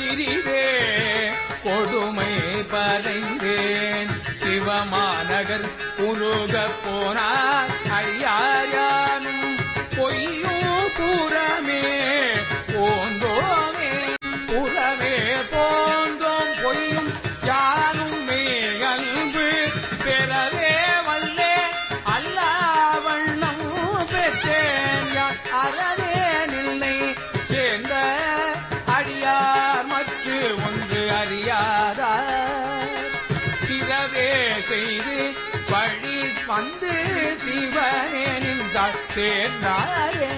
சிறிதே கொடுமை பறைந்தேன் சிவமாநகர் உருகப் போனார் அடியாயானும் பொய்யும் புறமே போந்தோமே புறமே போந்தோம் பொய்யும் யானும் மேகல்பு பெறவே வல்லே அல்லாவண்ணம் பெற்றேன் யான் அறவே நில்லை சேர்ந்த அடியார் மற்ற ஒன்று அறியாதார் சிறவே செய்து வழி வந்து சிவனே நின்றாள் சேர்ந்தாரே.